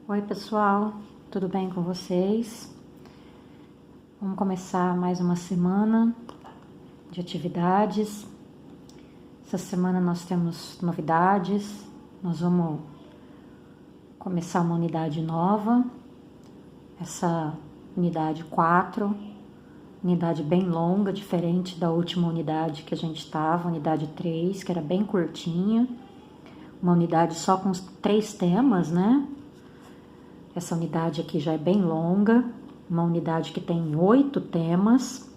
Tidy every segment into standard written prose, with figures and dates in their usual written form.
Oi pessoal, tudo bem com vocês? Vamos começar mais uma semana de atividades. Essa semana nós temos novidades, nós vamos começar uma unidade nova, essa unidade 4, unidade bem longa, diferente da última unidade que a gente estava, unidade 3, que era bem curtinha, uma unidade só com 3 temas, né? Essa unidade aqui já é bem longa, uma unidade que tem 8 temas.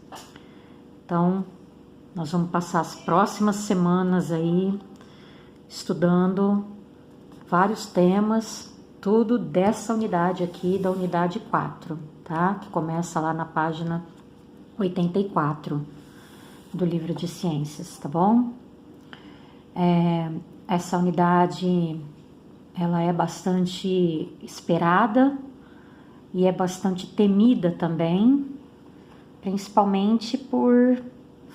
Então, nós vamos passar as próximas semanas aí estudando vários temas, tudo dessa unidade aqui, da unidade 4, tá? Que começa lá na página 84 do livro de ciências, tá bom? Essa unidade, ela é bastante esperada e é bastante temida também, principalmente por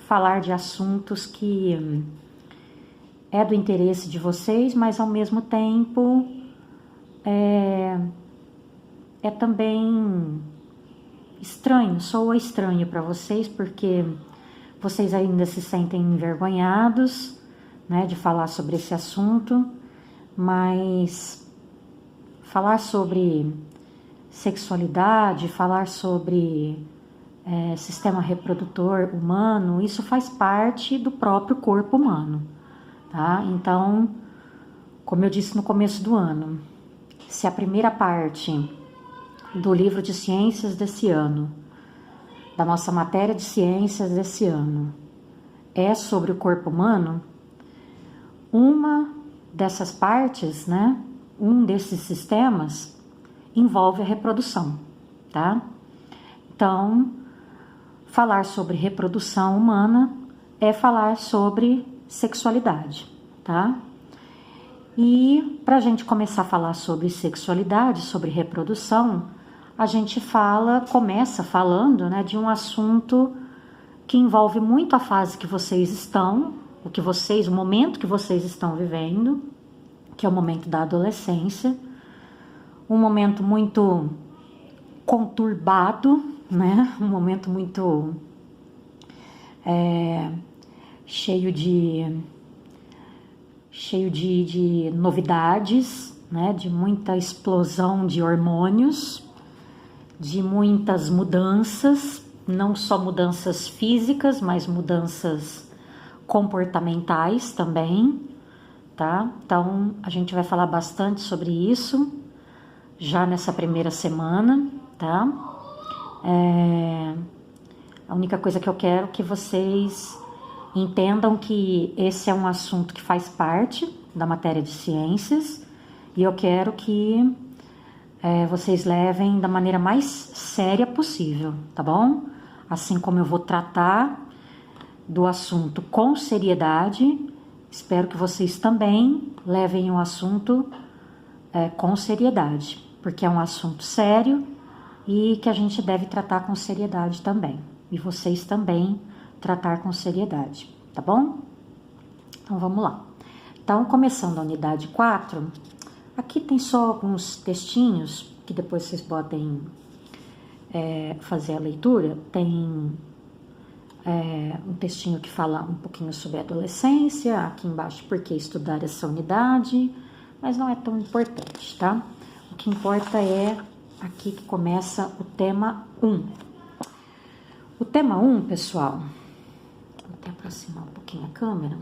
falar de assuntos que é do interesse de vocês, mas ao mesmo tempo é também estranho, soa estranho para vocês, porque vocês ainda se sentem envergonhados, né, de falar sobre esse assunto, mas falar sobre sexualidade, falar sobre sistema reprodutor humano, isso faz parte do próprio corpo humano, tá? Então, como eu disse no começo do ano, se a primeira parte do livro de ciências desse ano, da nossa matéria de ciências desse ano, é sobre o corpo humano, uma dessas partes, né, um desses sistemas envolve a reprodução, tá? Então, falar sobre reprodução humana é falar sobre sexualidade, tá? E para a gente começar a falar sobre sexualidade, sobre reprodução, a gente começa falando, né, de um assunto que envolve muito a fase que vocês estão, o momento que vocês estão vivendo, que é o momento da adolescência, um momento muito conturbado, né? Um momento muito cheio de novidades, né? De muita explosão de hormônios, de muitas mudanças, não só mudanças físicas, mas mudanças comportamentais também, tá? Então, a gente vai falar bastante sobre isso já nessa primeira semana, tá? A única coisa que eu quero é que vocês entendam que esse é um assunto que faz parte da matéria de ciências e eu quero que vocês levem da maneira mais séria possível, tá bom? Assim como eu vou tratar do assunto com seriedade, espero que vocês também levem o assunto com seriedade, porque é um assunto sério e que a gente deve tratar com seriedade também. E vocês também tratar com seriedade, tá bom? Então vamos lá. Então, começando a unidade 4, aqui tem só alguns textinhos que depois vocês podem fazer a leitura. Tem um textinho que fala um pouquinho sobre a adolescência, aqui embaixo por que estudar essa unidade, mas não é tão importante, tá? O que importa é aqui que começa o tema 1. O tema 1, pessoal, vou até aproximar um pouquinho a câmera.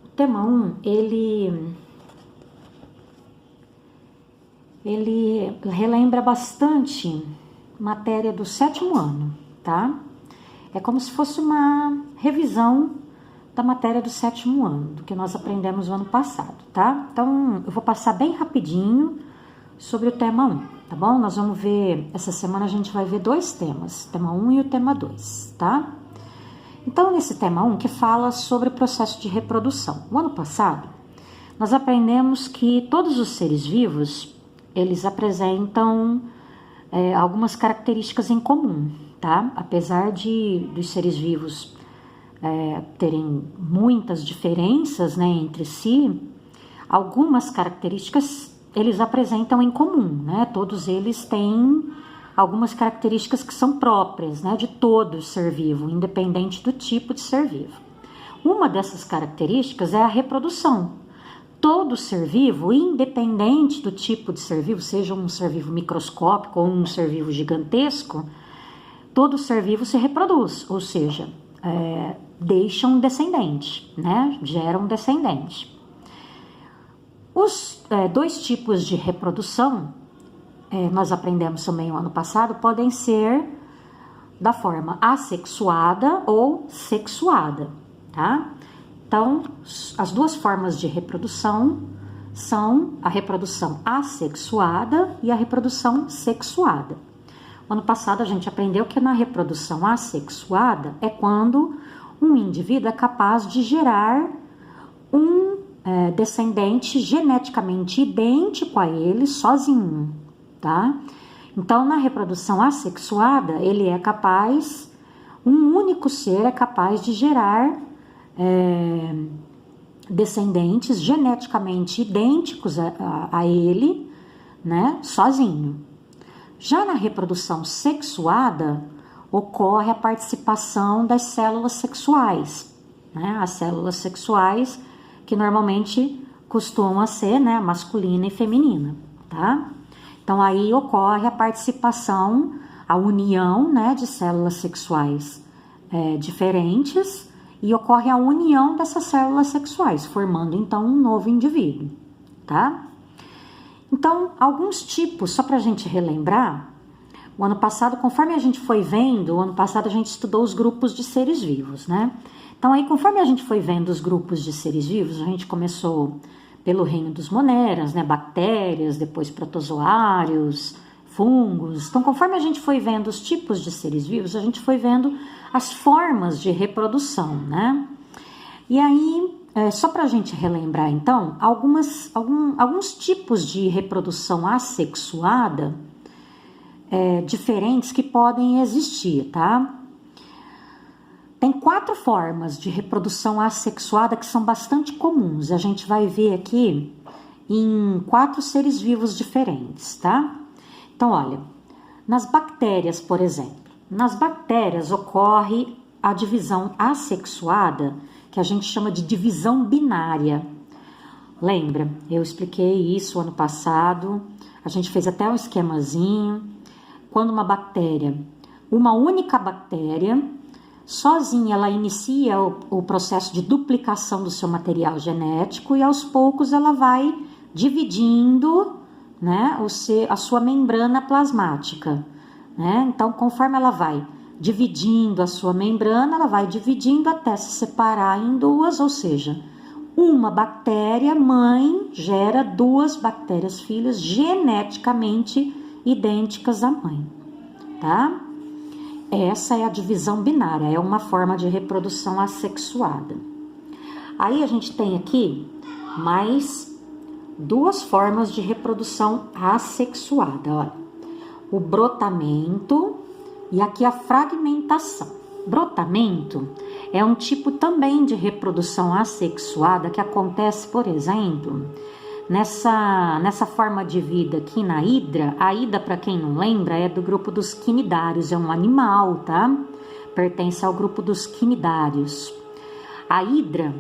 O tema 1, ele relembra bastante matéria do 7º ano, tá? É como se fosse uma revisão da matéria do 7º ano, do que nós aprendemos no ano passado, tá? Então, eu vou passar bem rapidinho sobre o tema 1, tá bom? Nós vamos ver, essa semana a gente vai ver 2 temas, o tema 1 e o tema 2, tá? Então, nesse tema 1, que fala sobre o processo de reprodução. O ano passado, nós aprendemos que todos os seres vivos, eles apresentam algumas características em comum, tá? Apesar dos seres vivos terem muitas diferenças, né, entre si, algumas características eles apresentam em comum, né? Todos eles têm algumas características que são próprias, né, de todo ser vivo, independente do tipo de ser vivo. Uma dessas características é a reprodução. Todo ser vivo, independente do tipo de ser vivo, seja um ser vivo microscópico ou um ser vivo gigantesco, todo ser vivo se reproduz, ou seja, deixa um descendente, né, gera um descendente. Os dois tipos de reprodução, nós aprendemos também no ano passado, podem ser da forma assexuada ou sexuada, tá? Então, as duas formas de reprodução são a reprodução assexuada e a reprodução sexuada. No ano passado a gente aprendeu que na reprodução assexuada é quando um indivíduo é capaz de gerar um descendente geneticamente idêntico a ele sozinho, tá? Então, na reprodução assexuada, ele é capaz, um único ser é capaz de gerar descendentes geneticamente idênticos a ele, né, sozinho. Já na reprodução sexuada, ocorre a participação das células sexuais, né, as células sexuais que normalmente costumam ser, né, masculina e feminina, tá? Então, aí ocorre a participação, a união, né, de células sexuais diferentes, e ocorre a união dessas células sexuais, formando então um novo indivíduo, tá? Então, alguns tipos, só para a gente relembrar, o ano passado, conforme a gente foi vendo, o ano passado a gente estudou os grupos de seres vivos, né? Então, aí, conforme a gente foi vendo os grupos de seres vivos, a gente começou pelo reino dos moneras, né? Bactérias, depois protozoários, fungos. Então, conforme a gente foi vendo os tipos de seres vivos, a gente foi vendo as formas de reprodução, né? E aí, só para a gente relembrar, então, alguns tipos de reprodução assexuada diferentes que podem existir, tá? Tem 4 formas de reprodução assexuada que são bastante comuns. A gente vai ver aqui em 4 seres vivos diferentes, tá? Então, olha, nas bactérias, por exemplo, nas bactérias ocorre a divisão assexuada, que a gente chama de divisão binária. Lembra? Eu expliquei isso ano passado, a gente fez até um esquemazinho. Quando uma única bactéria, sozinha ela inicia o processo de duplicação do seu material genético e aos poucos ela vai dividindo, né, a sua membrana plasmática, né? Então, conforme ela vai dividindo a sua membrana, ela vai dividindo até se separar em duas, ou seja, uma bactéria mãe gera 2 bactérias filhas geneticamente idênticas à mãe, tá? Essa é a divisão binária, é uma forma de reprodução assexuada. Aí a gente tem aqui mais 2 formas de reprodução assexuada, olha. O brotamento e aqui a fragmentação. Brotamento é um tipo também de reprodução assexuada que acontece, por exemplo, nessa forma de vida aqui na hidra. A hidra, para quem não lembra, é do grupo dos quinidários, é um animal, tá? Pertence ao grupo dos quinidários. A hidra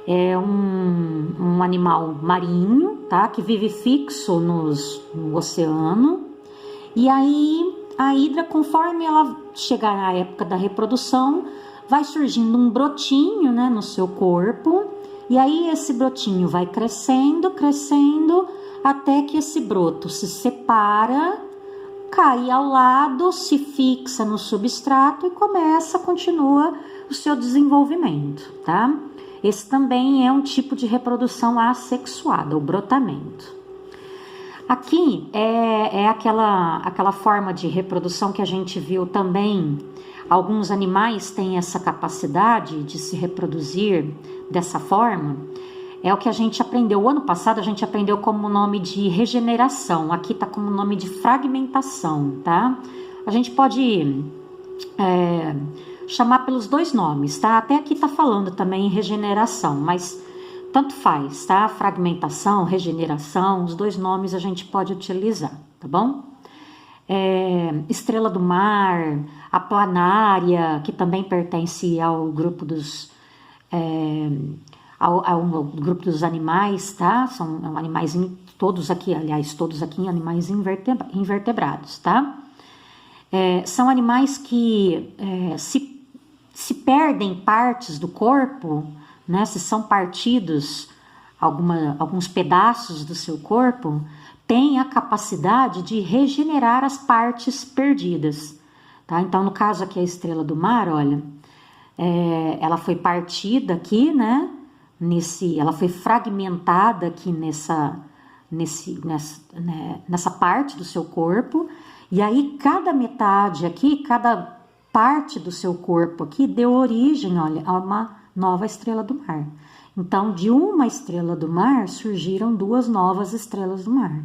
é um animal marinho, tá? Que vive fixo no oceano. E aí, a hidra, conforme ela chegar na época da reprodução, vai surgindo um brotinho, né, no seu corpo. E aí, esse brotinho vai crescendo, até que esse broto se separa, cai ao lado, se fixa no substrato e continua o seu desenvolvimento, tá? Esse também é um tipo de reprodução assexuada, o brotamento. Aqui é aquela forma de reprodução que a gente viu também. Alguns animais têm essa capacidade de se reproduzir dessa forma. É o que a gente aprendeu. O ano passado a gente aprendeu como nome de regeneração. Aqui está como nome de fragmentação, tá? A gente pode chamar pelos 2 nomes, tá? Até aqui está falando também em regeneração, mas tanto faz, tá? Fragmentação, regeneração, os dois nomes a gente pode utilizar, tá bom? Estrela do mar, a planária, que também pertence ao grupo dos ao grupo dos animais, tá? São animais, todos aqui, aliás, todos aqui animais invertebrados, tá? São animais que se perdem partes do corpo, né? Se são partidos alguns pedaços do seu corpo, tem a capacidade de regenerar as partes perdidas, tá? Então, no caso aqui, a estrela do mar, olha, ela foi partida aqui, né? Ela foi fragmentada aqui nessa parte do seu corpo, e aí cada metade aqui, cada parte do seu corpo aqui deu origem, olha, a uma nova estrela do mar. Então, de uma estrela do mar surgiram duas novas estrelas do mar,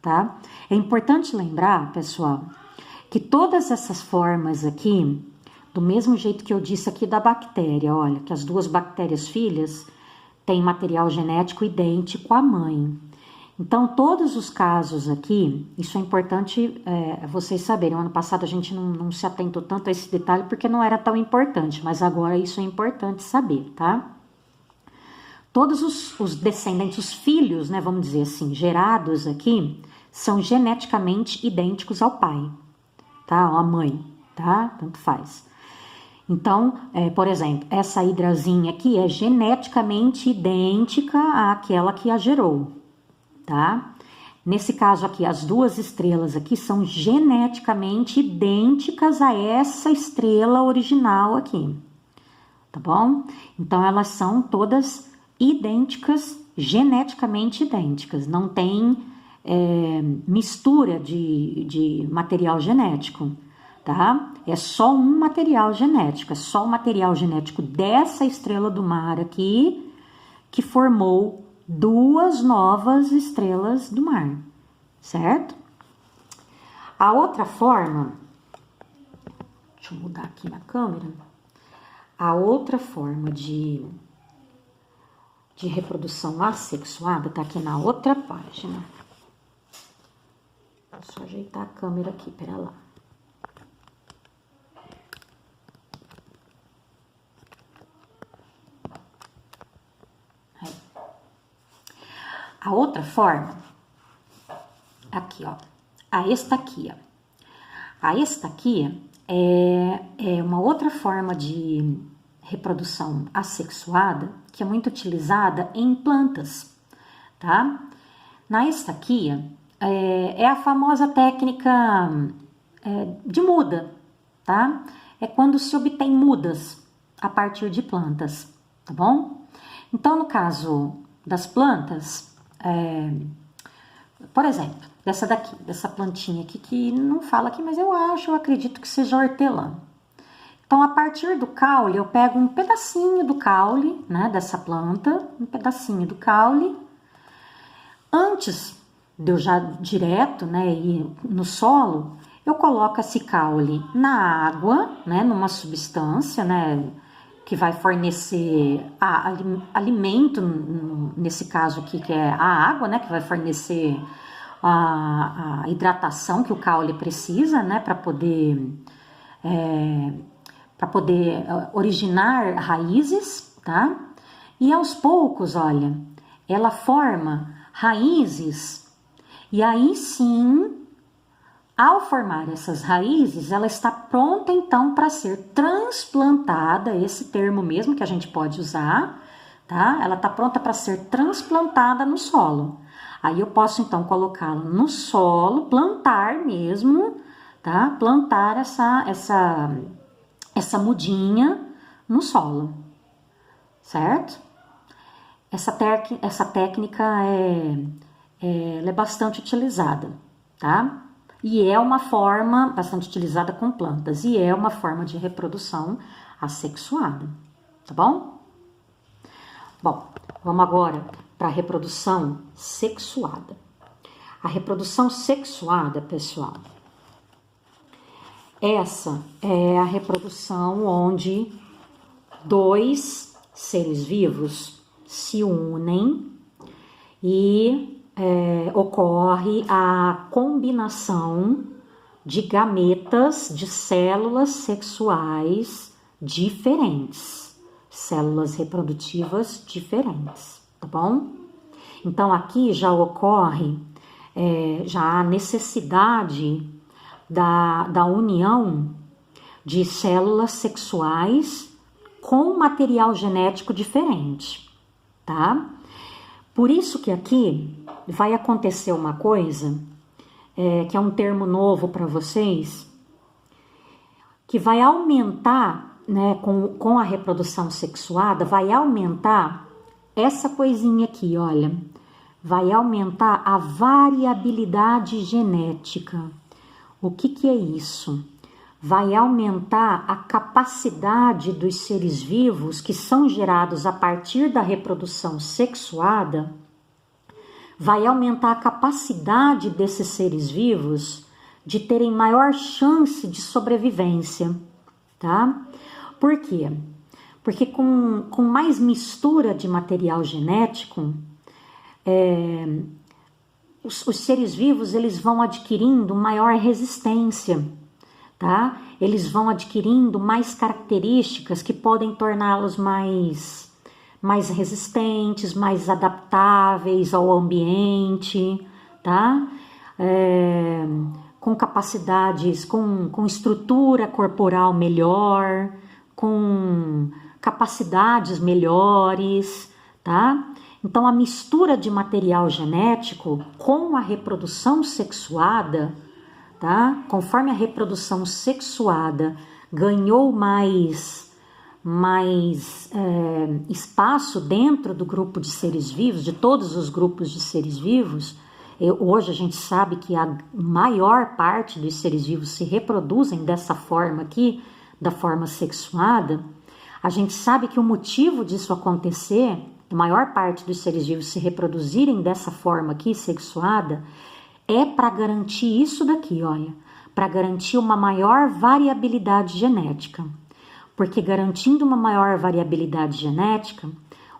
tá? É importante lembrar, pessoal, que todas essas formas aqui, do mesmo jeito que eu disse aqui da bactéria, olha, que as duas bactérias filhas têm material genético idêntico à mãe. Então, todos os casos aqui, isso é importante vocês saberem. No ano passado a gente não se atentou tanto a esse detalhe porque não era tão importante, mas agora isso é importante saber, tá? Todos os descendentes, os filhos, né, vamos dizer assim, gerados aqui, são geneticamente idênticos ao pai, tá? Ou à mãe, tá? Tanto faz. Então, por exemplo, essa hidrazinha aqui é geneticamente idêntica àquela que a gerou, tá? Nesse caso aqui, as duas estrelas aqui são geneticamente idênticas a essa estrela original aqui, tá bom? Então, elas são todas idênticas, geneticamente idênticas, não tem mistura de material genético, tá? É só um material genético, é só o material genético dessa estrela do mar aqui que formou duas novas estrelas do mar, certo? A outra forma, deixa eu mudar aqui na câmera, a outra forma de reprodução assexuada tá aqui na outra página. Vou só ajeitar a câmera aqui, pera lá. A outra forma, aqui, ó, a estaquia. A estaquia é uma outra forma de reprodução assexuada que é muito utilizada em plantas, tá? Na estaquia, é a famosa técnica de muda, tá? É quando se obtém mudas a partir de plantas, tá bom? Então, no caso das plantas, por exemplo, dessa plantinha aqui, que não fala aqui, mas eu acredito que seja hortelã. Então, a partir do caule, eu pego um pedacinho do caule, né, dessa planta, um pedacinho do caule. Antes de eu já direto, né, ir no solo, eu coloco esse caule na água, né, numa substância, né, que vai fornecer alimento, nesse caso aqui, que é a água, né, que vai fornecer a hidratação que o caule precisa, né, para poder originar raízes, tá? E aos poucos, olha, ela forma raízes, e aí sim, ao formar essas raízes, ela está pronta então para ser transplantada, esse termo mesmo que a gente pode usar, tá? Ela está pronta para ser transplantada no solo. Aí eu posso então colocá-la no solo, plantar mesmo, tá? Plantar essa mudinha no solo, certo? Essa técnica ela é bastante utilizada, tá? E é uma forma bastante utilizada com plantas, e é uma forma de reprodução assexuada, tá bom? Bom, vamos agora para a reprodução sexuada. A reprodução sexuada, pessoal, essa é a reprodução onde dois seres vivos se unem e ocorre a combinação de gametas de células sexuais diferentes, células reprodutivas diferentes, tá bom? Então aqui já ocorre já a necessidade da união de células sexuais com material genético diferente, tá? Por isso que aqui vai acontecer uma coisa, que é um termo novo para vocês, que vai aumentar, né, com a reprodução sexuada, vai aumentar essa coisinha aqui, olha, vai aumentar a variabilidade genética. O que é isso? Vai aumentar a capacidade dos seres vivos que são gerados a partir da reprodução sexuada, vai aumentar a capacidade desses seres vivos de terem maior chance de sobrevivência, tá? Por quê? Porque com mais mistura de material genético, os seres vivos eles vão adquirindo maior resistência, tá? Eles vão adquirindo mais características que podem torná-los mais resistentes, mais adaptáveis ao ambiente, tá? Com capacidades, com estrutura corporal melhor, com capacidades melhores, tá? Então, a mistura de material genético com a reprodução sexuada, tá? Conforme a reprodução sexuada ganhou mais espaço dentro do grupo de seres vivos, de todos os grupos de seres vivos, hoje a gente sabe que a maior parte dos seres vivos se reproduzem dessa forma aqui, da forma sexuada. A gente sabe que o motivo disso acontecer, a maior parte dos seres vivos se reproduzirem dessa forma aqui, sexuada, é para garantir isso daqui, olha, para garantir uma maior variabilidade genética. Porque garantindo uma maior variabilidade genética,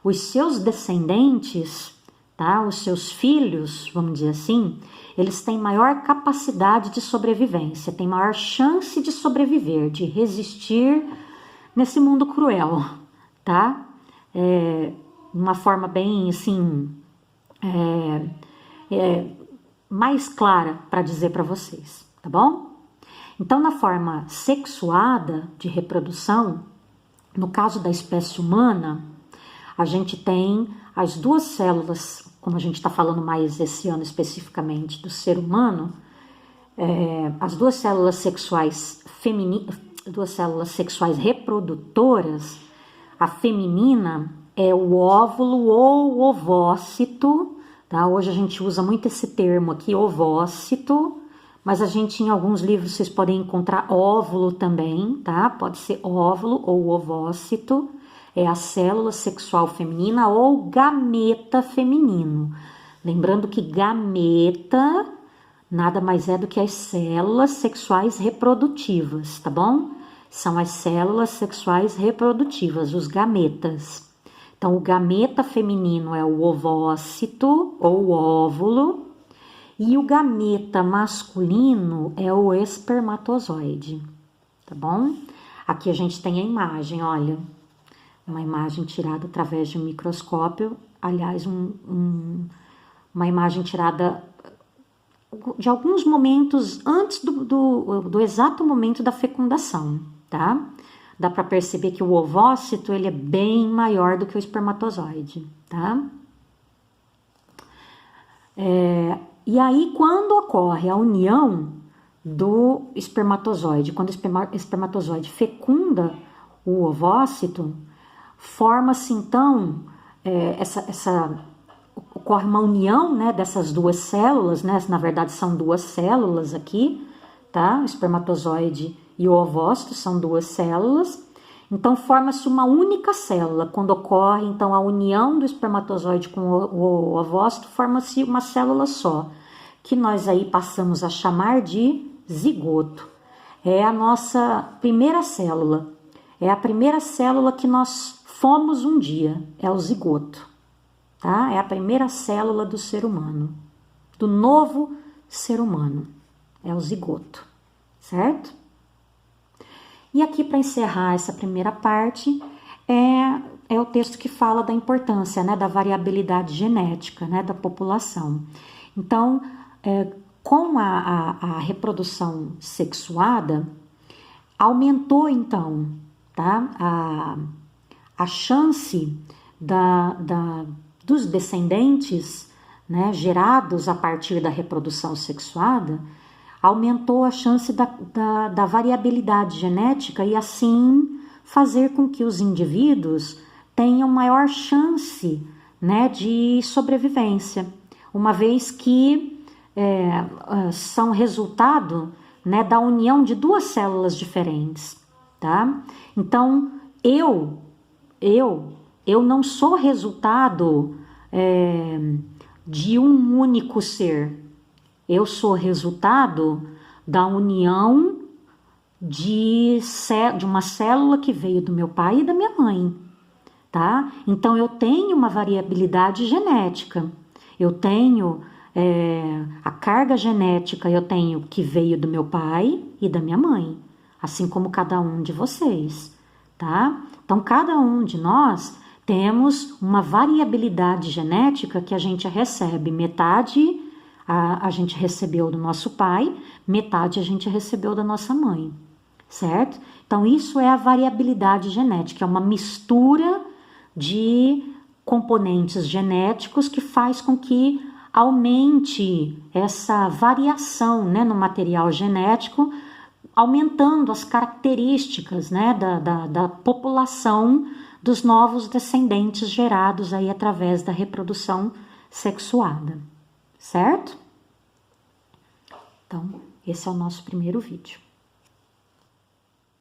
os seus descendentes, tá, os seus filhos, vamos dizer assim, eles têm maior capacidade de sobrevivência, têm maior chance de sobreviver, de resistir nesse mundo cruel, tá? Uma forma bem, assim, mais clara para dizer para vocês, tá bom? Então, na forma sexuada de reprodução, no caso da espécie humana, a gente tem as duas células, como a gente está falando mais esse ano especificamente do ser humano, as duas células sexuais duas células sexuais reprodutoras, a feminina é o óvulo ou ovócito, tá? Hoje a gente usa muito esse termo aqui, ovócito, mas a gente em alguns livros vocês podem encontrar óvulo também, tá? Pode ser óvulo ou ovócito, é a célula sexual feminina ou gameta feminino. Lembrando que gameta nada mais é do que as células sexuais reprodutivas, tá bom? São as células sexuais reprodutivas, os gametas. Então, o gameta feminino é o ovócito ou óvulo, e o gameta masculino é o espermatozoide, tá bom? Aqui a gente tem a imagem, olha, uma imagem tirada através de um microscópio, aliás, uma imagem tirada de alguns momentos antes do exato momento da fecundação, tá? Dá para perceber que o ovócito, ele é bem maior do que o espermatozoide, tá? E aí, quando ocorre a união do espermatozoide, quando o espermatozoide fecunda o ovócito, forma-se então ocorre uma união, né, dessas duas células, né? Na verdade são duas células aqui, tá? O espermatozoide e o ovócito são duas células. Então forma-se uma única célula. Quando ocorre então a união do espermatozoide com o ovócito, forma-se uma célula só, que nós aí passamos a chamar de zigoto. É a nossa primeira célula. É a primeira célula que nós fomos um dia, é o zigoto, tá? É a primeira célula do ser humano, do novo ser humano, é o zigoto, certo? E aqui, para encerrar essa primeira parte, é o texto que fala da importância, né, da variabilidade genética, né, da população. Então, com a reprodução sexuada, aumentou, então, tá, a chance dos descendentes, né, gerados a partir da reprodução sexuada, aumentou a chance da variabilidade genética e assim fazer com que os indivíduos tenham maior chance, né, de sobrevivência, uma vez que são resultado, né, da união de duas células diferentes, tá? Então, eu não sou resultado de um único ser. Eu sou resultado da união de uma célula que veio do meu pai e da minha mãe, tá? Então, eu tenho uma variabilidade genética. Eu tenho a carga genética, eu tenho que veio do meu pai e da minha mãe, assim como cada um de vocês, tá? Então, cada um de nós temos uma variabilidade genética que a gente recebe. Metade a gente recebeu do nosso pai, metade a gente recebeu da nossa mãe, certo? Então, isso é a variabilidade genética, é uma mistura de componentes genéticos que faz com que aumente essa variação, né, no material genético, aumentando as características, né, da população dos novos descendentes gerados aí através da reprodução sexuada, certo? Então, esse é o nosso primeiro vídeo.